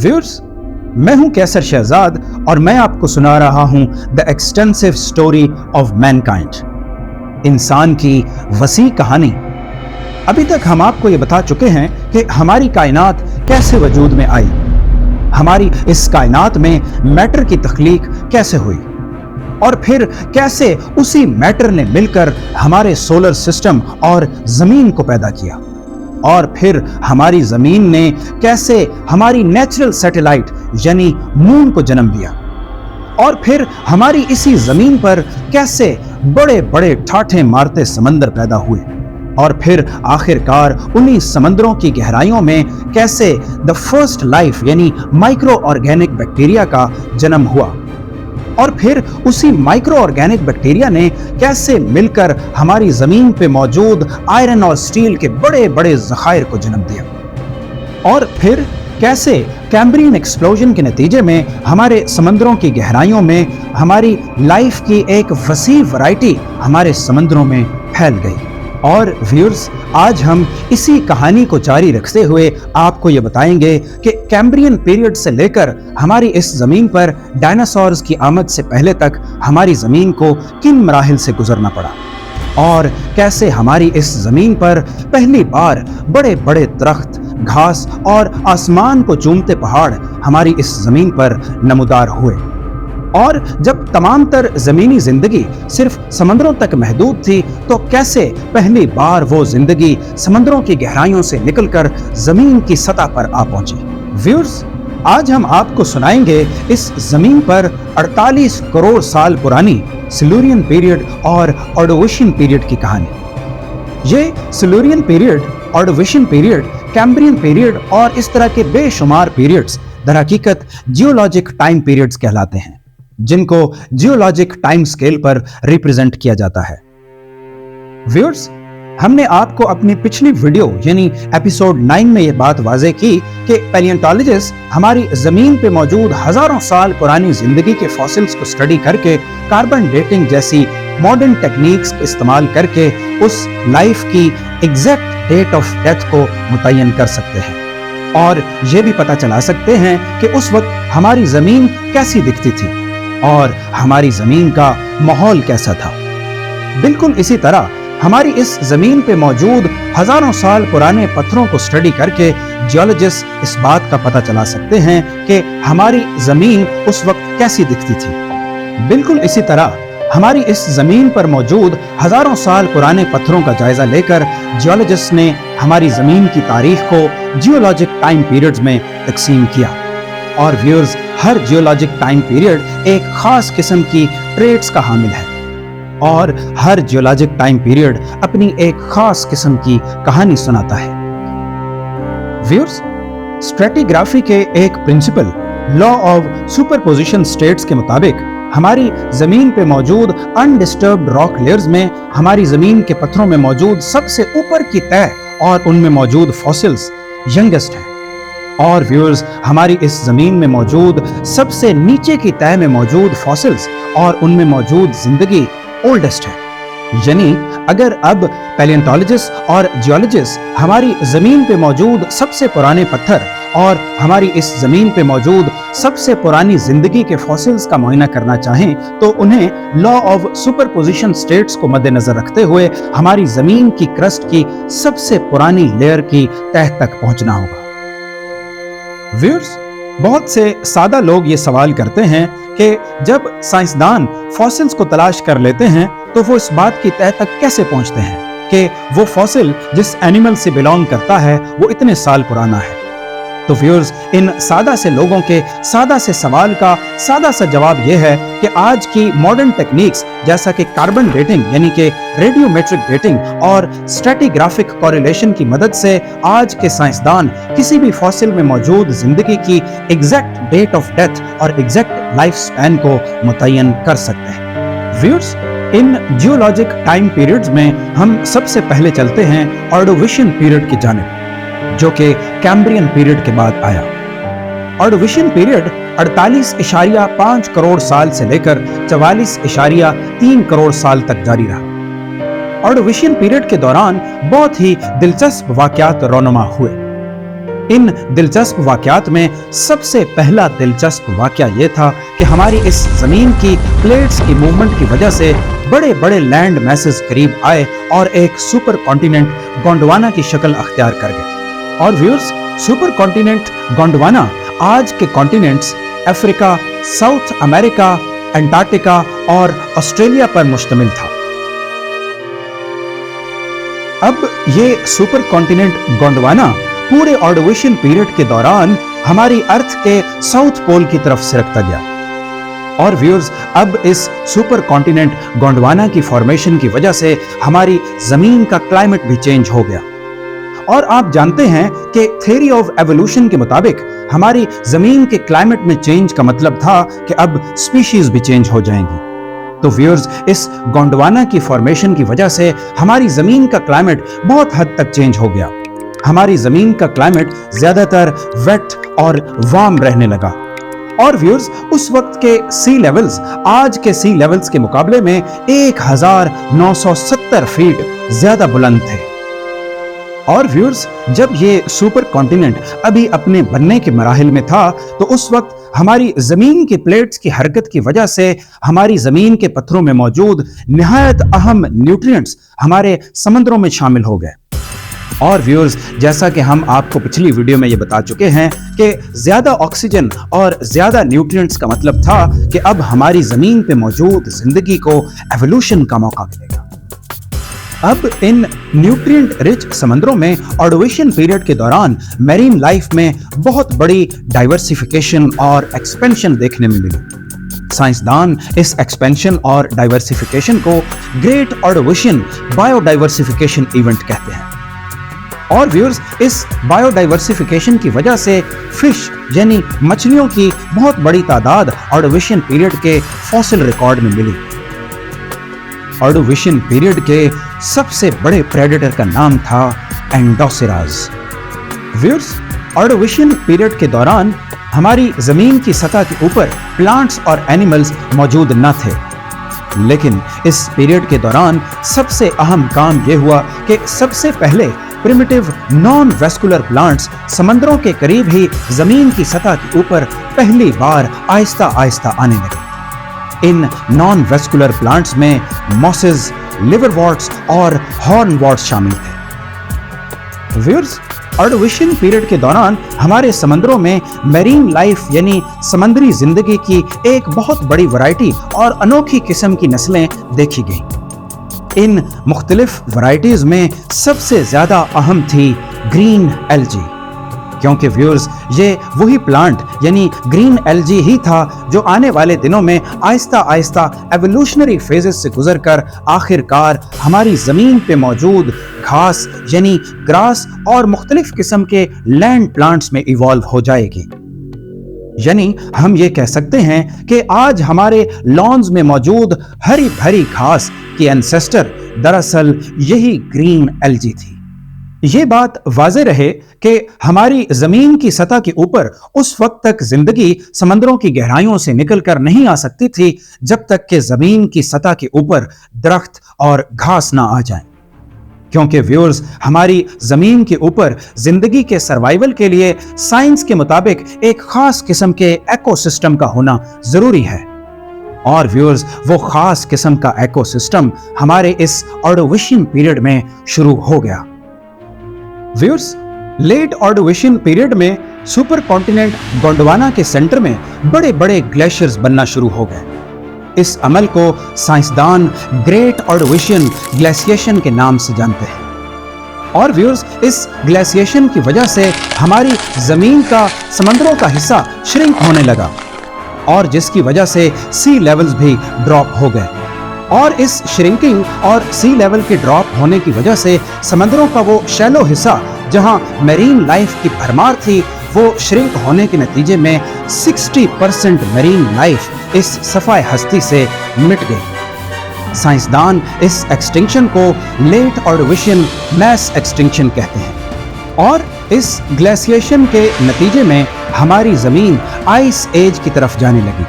Viewers, मैं हूं कैसर शहजाद और मैं आपको सुना रहा हूं the extensive story of Mankind, इंसान की वसी कहानी। अभी तक हम आपको ये बता चुके हैं कि हमारी कायनात कैसे वजूद में आई, हमारी इस कायनात में मैटर की तख्लीक कैसे हुई और फिर कैसे उसी मैटर ने मिलकर हमारे सोलर सिस्टम और जमीन को पैदा किया, और फिर हमारी जमीन ने कैसे हमारी नेचुरल सैटेलाइट यानी मून को जन्म दिया, और फिर हमारी इसी जमीन पर कैसे बड़े बड़े ठाठे मारते समंदर पैदा हुए, और फिर आखिरकार उन्हीं समंदरों की गहराइयों में कैसे द फर्स्ट लाइफ यानी माइक्रो ऑर्गेनिक बैक्टीरिया का जन्म हुआ, और फिर उसी माइक्रो ऑर्गेनिक बैक्टीरिया ने कैसे मिलकर हमारी जमीन पे मौजूद आयरन और स्टील के बड़े बड़े ज़खायर को जन्म दिया, और फिर कैसे कैम्ब्रियन एक्सप्लोजन के नतीजे में हमारे समंदरों की गहराइयों में हमारी लाइफ की एक वसी वैरायटी हमारे समंदरों में फैल गई। और व्यूअर्स, आज हम इसी कहानी को जारी रखते हुए आपको ये बताएंगे कि कैम्ब्रियन पीरियड से लेकर हमारी इस जमीन पर डायनासोर्स की आमद से पहले तक हमारी जमीन को किन मराहिल से गुजरना पड़ा, और कैसे हमारी इस जमीन पर पहली बार बड़े बड़े दरख्त, घास और आसमान को चूमते पहाड़ हमारी इस जमीन पर नमूदार हुए, और जब तमाम तर जमीनी जिंदगी सिर्फ समंदरों तक महदूद थी तो कैसे पहली बार वो जिंदगी समंदरों की गहराइयों से निकलकर जमीन की सतह पर आ पहुंची। व्यूअर्स, आज हम आपको सुनाएंगे इस जमीन पर 48 करोड़ साल पुरानी सिल्यूरियन पीरियड और ऑर्डोविशियन पीरियड की कहानी। ये Silurian period, Ordovician period, Cambrian period और इस तरह के बेशुमार पीरियड्स दरहकीकत जियोलॉजिक टाइम पीरियड्स कहलाते हैं, जिनको जियोलॉजिक टाइम स्केल पर रिप्रेजेंट किया जाता है। व्यूअर्स, हमने आपको अपनी पिछली वीडियो यानी एपिसोड 9 में यह बात वाज़ेह की कि पैलियोंटोलॉजिस्ट हमारी जमीन पे मौजूद हजारों साल पुरानी जिंदगी के फॉसिल्स को स्टडी करके कार्बन डेटिंग जैसी मॉडर्न टेक्निक्स इस्तेमाल करके उस लाइफ की एग्जैक्ट डेट ऑफ डेथ को मुतय्यन कर सकते हैं, और यह भी पता चला सकते हैं कि उस वक्त हमारी जमीन कैसी दिखती थी और हमारी जमीन का माहौल कैसा था। बिल्कुल इसी तरह हमारी इस जमीन पे मौजूद हजारों साल पुराने पत्थरों को स्टडी करके जियोलॉजिस्ट इस बात का पता चला सकते हैं कि हमारी जमीन उस वक्त कैसी दिखती थी। बिल्कुल इसी तरह हमारी इस जमीन पर मौजूद हजारों साल पुराने पत्थरों का जायजा लेकर जियोलॉजिस्ट ने हमारी जमीन की तारीख को जियोलॉजिक टाइम पीरियड्स में तकसीम किया, और व्यूअर्स, हर जियोलॉजिक टाइम पीरियड एक खास किस्म की ट्रेट्स का हामिल है, और हर जियोलॉजिक टाइम पीरियड अपनी एक खास किस्म की कहानी सुनाता है। व्यूअर्स, स्ट्रेटिग्राफी के एक principle law of superposition states के मुताबिक हमारी जमीन पे मौजूद अनडिस्टर्ब्ड रॉक लेयर्स में हमारी जमीन के पत्थरों में मौजूद सबसे ऊपर की तह और उनमें मौजूद फॉसिल्स यंगेस्ट हैं, और व्यूअर्स, हमारी इस जमीन में मौजूद सबसे नीचे की तह में मौजूद फॉसिल्स और उनमें मौजूद जिंदगी ओल्डेस्ट है। यानी अगर अब पैलियोंटोलॉजिस्ट और जियोलॉजिस्ट हमारी जमीन पे मौजूद सबसे पुराने पत्थर और हमारी इस जमीन पे मौजूद सबसे पुरानी जिंदगी के फॉसिल्स का मुआयना करना चाहें तो उन्हें लॉ ऑफ सुपरपोजिशन स्टेट्स को मद्देनजर रखते हुए हमारी जमीन की क्रस्ट की सबसे पुरानी लेयर की तह तक पहुंचना होगा। व्यूअर्स, बहुत से सादा लोग ये सवाल करते हैं कि जब साइंसदान फॉसिल्स को तलाश कर लेते हैं तो वो इस बात की तह तक कैसे पहुंचते हैं कि वो फॉसिल जिस एनिमल से बिलोंग करता है वो इतने साल पुराना है। तो व्यूअर्स, इन सादा से लोगों के सादा से सवाल का सादा सा जवाब यह है कि आज की मॉडर्न टेक्निक्स जैसा कि कार्बन डेटिंग यानी कि रेडियोमेट्रिक डेटिंग और स्ट्रेटिग्राफिक कोरिलेशन की मदद से आज के साइंसदान किसी भी फॉसिल में मौजूद जिंदगी की एग्जैक्ट डेट ऑफ डेथ और एग्जैक्ट लाइफ स्पैन को मुतय्यन कर सकते हैं। व्यूअर्स, इन जियोलॉजिक टाइम पीरियड्स में हम सबसे पहले चलते हैं ऑर्डोविशियन पीरियड की जानिब, जो कि कैम्ब्रियन पीरियड के बाद आया। ऑर्डोविशियन पीरियड 48.5 करोड़ साल से लेकर 44.3 करोड़ साल तक जारी रहा। ऑर्डोविशियन पीरियड के दौरान बहुत ही दिलचस्प वाकयात रोनुमा हुए। इन दिलचस्प वाकयात में सबसे पहला दिलचस्प वाकया ये था कि हमारी इस जमीन की प्लेट्स की मूवमेंट की वजह से बड़े बड़े लैंड मैसेज करीब आए और एक सुपर कॉन्टिनेंट गोंडवाना की शक्ल अख्तियार कर गए। और व्यूअर्स, सुपर कॉन्टिनेंट गोंडवाना आज के continents Africa, south America, Antarctica और ऑस्ट्रेलिया पर मुश्तमिल था। अब ये सुपर कॉन्टिनेंट गोंडवाना पूरे ऑर्डोविशियन पीरियड के दौरान हमारी अर्थ के साउथ पोल की तरफ सरकता गया। और व्यूअर्स, अब इस सुपर कॉन्टिनेंट गोंडवाना की फॉर्मेशन की वजह से हमारी जमीन का क्लाइमेट भी चेंज हो गया। और आप जानते हैं कि थ्योरी ऑफ एवोल्यूशन के मुताबिक हमारी जमीन के क्लाइमेट में चेंज का मतलब था कि अब स्पीशीज भी चेंज हो जाएंगी। तो व्यूअर्स, इस गोंडवाना की फॉर्मेशन की वजह से हमारी जमीन का क्लाइमेट बहुत हद तक चेंज हो गया। हमारी जमीन का क्लाइमेट ज्यादातर वेट और वार्म रहने लगा। और व्यूअर्स, उस वक्त के सी लेवल्स आज के सी लेवल्स के मुकाबले में 1970 फीट ज्यादा बुलंद थे। और व्यूअर्स, जब ये सुपर कॉन्टिनेंट अभी अपने बनने के मराहिल में था तो उस वक्त हमारी जमीन की प्लेट्स की हरकत की वजह से हमारी जमीन के पत्थरों में मौजूद निहायत अहम न्यूट्रिएंट्स हमारे समंदरों में शामिल हो गए। और व्यूअर्स, जैसा कि हम आपको पिछली वीडियो में ये बता चुके हैं कि ज्यादा ऑक्सीजन और ज्यादा न्यूट्रिएंट्स का मतलब था कि अब हमारी जमीन पे मौजूद जिंदगी को एवोल्यूशन का मौका मिलेगा। अब इन न्यूट्रिएंट रिच समंदरों में ऑर्डोविशियन पीरियड के दौरान मैरीन लाइफ में बहुत बड़ी डाइवर्सिफिकेशन और एक्सपेंशन देखने में मिली। साइंसदान इस एक्सपेंशन और डाइवर्सिफिकेशन को ग्रेट ऑर्डोविशियन बायोडाइवर्सिफिकेशन इवेंट कहते हैं। और व्यूअर्स, इस बायोडाइवर्सिफिकेशन की वजह से फिश यानी मछलियों की बहुत बड़ी तादाद ऑर्डोविशियन पीरियड के फॉसिल रिकॉर्ड में मिली। ऑर्डोविशियन पीरियड के सबसे बड़े प्रेडेटर का नाम था एंडोसिराज। व्यूअर्स, ऑर्डोविशियन पीरियड के दौरान हमारी जमीन की सतह के ऊपर प्लांट्स और एनिमल्स मौजूद न थे, लेकिन इस पीरियड के दौरान सबसे अहम काम यह हुआ कि सबसे पहले प्रिमिटिव नॉन वेस्कुलर प्लांट्स समंदरों के करीब ही जमीन की सतह के ऊपर पहली बार आहिस्ता आहिस्ता आने लगे। इन नॉन वेस्कुलर प्लांट्स में मॉसेस, लिवरवॉर्ट्स और हॉर्नवॉर्ट्स शामिल थे। व्यूअर्स, ऑर्डोविशियन पीरियड के दौरान हमारे समंदरों में मैरीन लाइफ यानी समंदरी जिंदगी की एक बहुत बड़ी वैरायटी और अनोखी किस्म की नस्लें देखी गईं। इन मुख्तलिफ वैरायटीज में सबसे ज्यादा अहम थी ग्रीन एल्गी, क्योंकि व्यूअर्स, ये वही प्लांट यानी ग्रीन एल्गी ही था जो आने वाले दिनों में आहिस्ता आहिस्ता एवोल्यूशनरी फेजेस से गुजरकर आखिरकार हमारी जमीन पे मौजूद घास यानी ग्रास और मुख्तलिफ किस्म के लैंड प्लांट्स में इवॉल्व हो जाएगी। यानी हम ये कह सकते हैं कि आज हमारे लॉन्स में मौजूद हरी भरी घास की एंसेस्टर दरअसल यही ग्रीन एल्गी थी। ये बात वाज़े रहे कि हमारी जमीन की सतह के ऊपर उस वक्त तक जिंदगी समंदरों की गहराइयों से निकलकर नहीं आ सकती थी जब तक कि जमीन की सतह के ऊपर दरख्त और घास ना आ जाएं। क्योंकि व्यूअर्स, हमारी जमीन के ऊपर जिंदगी के सर्वाइवल के लिए साइंस के मुताबिक एक खास किस्म के इकोसिस्टम का होना जरूरी है। और व्यूअर्स, वो खास किस्म का इकोसिस्टम हमारे इस ऑर्डोविशियन पीरियड में शुरू हो गया। व्यूअर्स, लेट ऑर्डोविशियन पीरियड में सुपर कॉन्टिनेंट गोंडवाना के सेंटर में बड़े बड़े ग्लेशियर्स बनना शुरू हो गए। इस अमल को साइंसदान ग्रेट ऑर्डोविशियन ग्लेशिएशन के नाम से जानते हैं। और व्यूअर्स, इस ग्लेशिएशन की वजह से हमारी जमीन का समंदरों का हिस्सा श्रिंक होने लगा और जिसकी वजह से सी लेवल्स भी ड्रॉप हो गए। और इस श्रिंकिंग और सी लेवल के ड्रॉप होने की वजह से समंदरों का वो शैलो हिस्सा जहां मैरीन लाइफ की भरमार थी, वो श्रिंक होने के नतीजे में 60% मैरीन लाइफ इस सफाए हस्ती से मिट गई। साइंसदान इस एक्सटिंक्शन को लेट ऑर्डोविशियन मैस एक्सटिंक्शन कहते हैं। और इस ग्लेशिएशन के नतीजे में हमारी जमीन आइस एज की तरफ जाने लगी।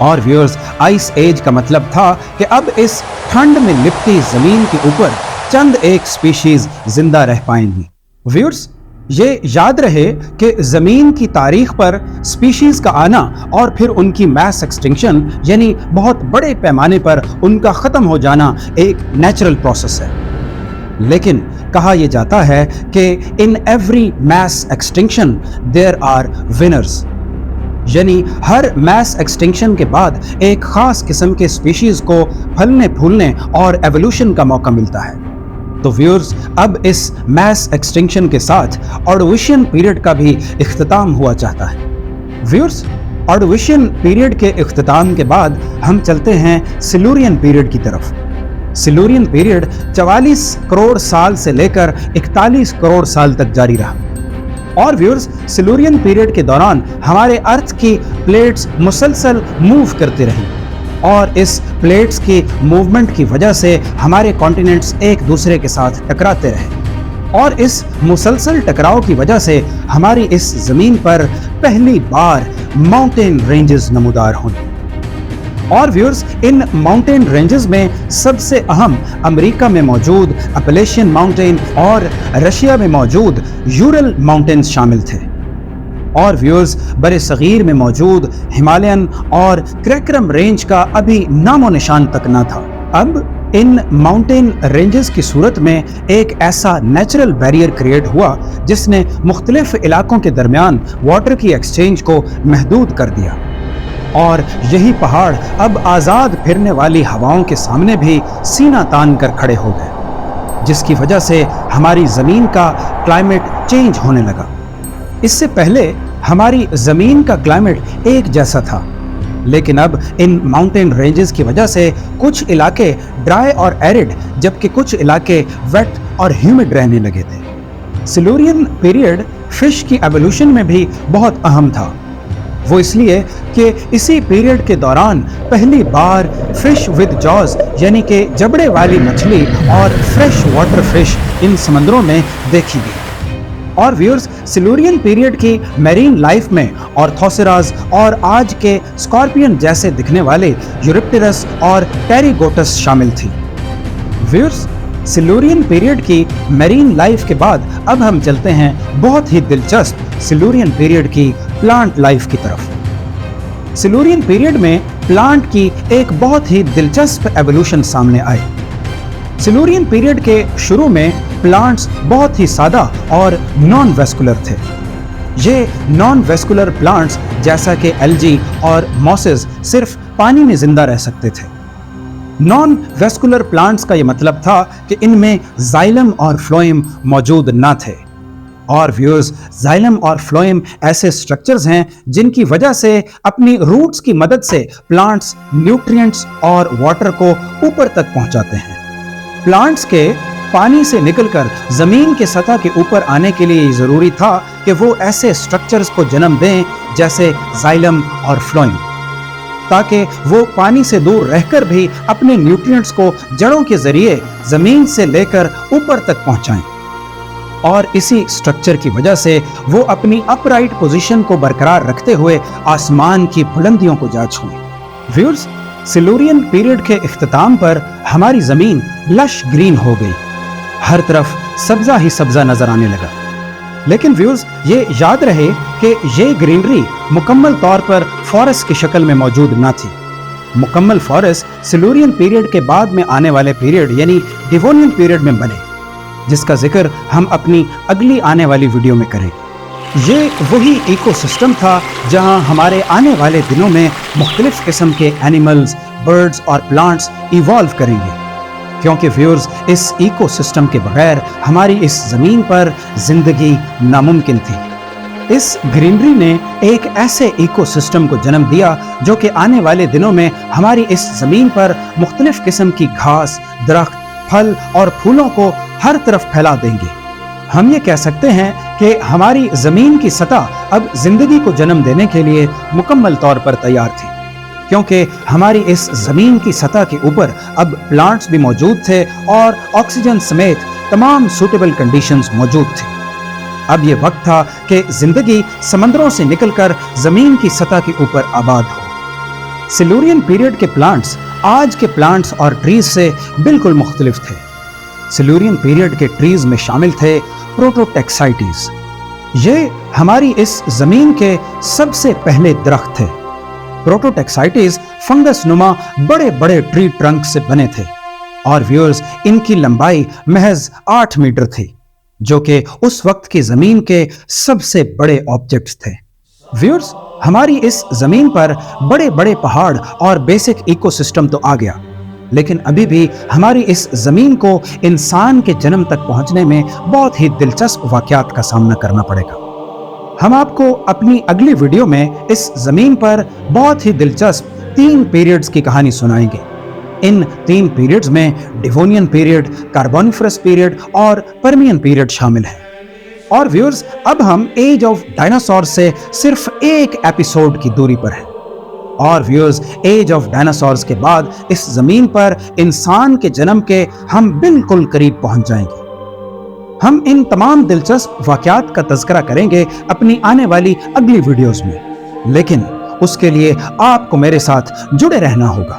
और व्यूअर्स, आइस एज का मतलब था कि अब इस ठंड में लिपटी जमीन के ऊपर चंद एक स्पीशीज जिंदा रह पाएंगी। व्यूअर्स, یہ یاد رہے کہ زمین کی تاریخ پر سپیشیز کا آنا اور پھر ان کی میس ایکسٹنکشن یعنی بہت بڑے پیمانے پر ان کا ختم ہو جانا ایک نیچرل پروسیس ہے، لیکن کہا یہ جاتا ہے کہ in every mass extinction there are winners, یعنی ہر میس ایکسٹنکشن کے بعد ایک خاص قسم کے سپیشیز کو پھلنے پھولنے اور ایوولوشن کا موقع ملتا ہے۔ تو ویورز، اب اس میس ایکسٹنکشن کے ساتھ آرڈویشین پیریڈ کا بھی اختتام ہوا چاہتا ہے۔ ویورز، آرڈویشین پیریڈ کے اختتام کے بعد ہم چلتے ہیں سلورین پیریڈ کی طرف۔ سلورین پیریڈ 44 کروڑ سال سے لے کر 41 کروڑ سال تک جاری رہا، اور ویورز سلورین پیریڈ کے دوران ہمارے ارتھ کی پلیٹس مسلسل موو کرتے رہیں، اور اس پلیٹس کی موومنٹ کی وجہ سے ہمارے کانٹیننٹس ایک دوسرے کے ساتھ ٹکراتے رہے، اور اس مسلسل ٹکراؤ کی وجہ سے ہماری اس زمین پر پہلی بار ماؤنٹین رینجز نمودار ہوئیں۔ اور ویورز، ان ماؤنٹین رینجز میں سب سے اہم امریکہ میں موجود اپلیشین ماؤنٹین اور رشیا میں موجود یورل ماؤنٹینز شامل تھے، اور ویورز بر صغیر میں موجود ہمالین اور کریکرم رینج کا ابھی نام و نشان تک نہ تھا۔ اب ان ماؤنٹین رینجز کی صورت میں ایک ایسا نیچرل بیریئر کریٹ ہوا جس نے مختلف علاقوں کے درمیان واٹر کی ایکسچینج کو محدود کر دیا، اور یہی پہاڑ اب آزاد پھرنے والی ہواؤں کے سامنے بھی سینہ تان کر کھڑے ہو گئے، جس کی وجہ سے ہماری زمین کا کلائمیٹ چینج ہونے لگا۔ اس سے پہلے ہماری زمین کا کلائمیٹ ایک جیسا تھا، لیکن اب ان ماؤنٹین رینجز کی وجہ سے کچھ علاقے ڈرائی اور ایرڈ جبکہ کچھ علاقے ویٹ اور ہیومڈ رہنے لگے تھے۔ سلورین پیریڈ فش کی ایوولوشن میں بھی بہت اہم تھا، وہ اس لیے کہ اسی پیریڈ کے دوران پہلی بار فش ود جاز یعنی کہ جبڑے والی مچھلی اور فریش واٹر فش ان سمندروں میں دیکھی گئی۔ اور ویورز، سلورین پیریڈ کی میرین لائف میں آرتھوسیراز اور آج کے اسکارپین جیسے دکھنے والے یوریپٹرس اور ٹیریگوٹس شامل تھی۔ ویورز، سلورین پیریڈ کی میرین لائف کے بعد اب ہم چلتے ہیں بہت ہی دلچسپ سلورین پیریڈ کی پلانٹ لائف کی طرف۔ سلورین پیریڈ میں پلانٹ کی ایک بہت ہی دلچسپ ایوولوشن سامنے آئی۔ سلورین پیریڈ کے شروع میں پلانٹس بہت ہی سادہ اور نان ویسکولر تھے۔ یہ نان ویسکولر پلانٹس جیسا کہ الجی اور موسز صرف پانی میں زندہ رہ سکتے تھے۔ نان ویسکولر پلانٹس کا یہ مطلب تھا کہ ان میں زائلم اور فلوئم موجود نہ تھے، اور ویورز، زائلم اور فلوئم ایسے سٹرکچرز ہیں جن کی وجہ سے اپنی روٹس کی مدد سے پلانٹس نیوٹرینٹس اور واٹر کو اوپر تک پہنچاتے ہیں۔ پلانٹس کے پانی سے نکل کر زمین کے سطح کے اوپر آنے کے لیے یہ ضروری تھا کہ وہ ایسے سٹرکچرز کو جنم دیں جیسے زائلم اور فلوئم، تاکہ وہ پانی سے دور رہ کر بھی اپنے نیوٹرینٹس کو جڑوں کے ذریعے زمین سے لے کر اوپر تک پہنچائیں، اور اسی سٹرکچر کی وجہ سے وہ اپنی اپ رائٹ پوزیشن کو برقرار رکھتے ہوئے آسمان کی بلندیوں کو جا چھوئیں۔ ویورز، سلورین پیریڈ کے اختتام پر ہماری زمین لش گرین ہو گئی، ہر طرف سبزہ ہی سبزہ نظر آنے لگا۔ لیکن ویورز، یہ یاد رہے کہ یہ گرینری مکمل طور پر فارسٹ کی شکل میں موجود نہ تھی۔ مکمل فارسٹ سلورین پیریڈ کے بعد میں آنے والے پیریڈ یعنی ڈیوونین پیریڈ میں بنے، جس کا ذکر ہم اپنی اگلی آنے والی ویڈیو میں کریں۔ یہ وہی ایکو سسٹم تھا جہاں ہمارے آنے والے دنوں میں مختلف قسم کے اینیملز، برڈز اور پلانٹس ایوالو کریں گے، کیونکہ ویورز، اس ایکو سسٹم کے بغیر ہماری اس زمین پر زندگی ناممکن تھی۔ اس گرینری نے ایک ایسے ایکو سسٹم کو جنم دیا جو کہ آنے والے دنوں میں ہماری اس زمین پر مختلف قسم کی گھاس، درخت، پھل اور پھولوں کو ہر طرف پھیلا دیں گے۔ ہم یہ کہہ سکتے ہیں کہ ہماری زمین کی سطح اب زندگی کو جنم دینے کے لیے مکمل طور پر تیار تھی، کیونکہ ہماری اس زمین کی سطح کے اوپر اب پلانٹس بھی موجود تھے اور آکسیجن سمیت تمام سوٹیبل کنڈیشنز موجود تھی۔ اب یہ وقت تھا کہ زندگی سمندروں سے نکل کر زمین کی سطح کے اوپر آباد ہو۔ سلورین پیریڈ کے پلانٹس آج کے پلانٹس اور ٹریز سے بالکل مختلف تھے۔ سلورین پیریڈ کے ٹریز میں شامل تھے پروٹوٹیکسائٹیز، یہ ہماری اس زمین کے سب سے پہلے درخت تھے۔ پروٹوٹیکسائٹس فنگس نما بڑے بڑے ٹری ٹرنک سے بنے تھے، اور ویورز ان کی لمبائی محض 8 میٹر تھی، جو کہ اس وقت کی زمین کے سب سے بڑے آبجیکٹس تھے۔ ویورز، ہماری اس زمین پر بڑے بڑے پہاڑ اور بیسک ایکو سسٹم تو آ گیا، لیکن ابھی بھی ہماری اس زمین کو انسان کے جنم تک پہنچنے میں بہت ہی دلچسپ واقعات کا سامنا کرنا پڑے گا۔ ہم آپ کو اپنی اگلی ویڈیو میں اس زمین پر بہت ہی دلچسپ 3 پیریڈز کی کہانی سنائیں گے۔ ان 3 پیریڈز میں ڈیوونین پیریڈ، کاربونیفرس پیریڈ اور پرمین پیریڈ شامل ہیں۔ اور ویورز، اب ہم ایج آف ڈائناسور سے صرف ایک ایپیسوڈ کی دوری پر ہیں۔ اور ویورز، ایج آف ڈائناسورز کے بعد اس زمین پر انسان کے جنم کے ہم بالکل قریب پہنچ جائیں گے۔ ہم ان تمام دلچسپ واقعات کا تذکرہ کریں گے اپنی آنے والی اگلی ویڈیوز میں، لیکن اس کے لیے آپ کو میرے ساتھ جڑے رہنا ہوگا۔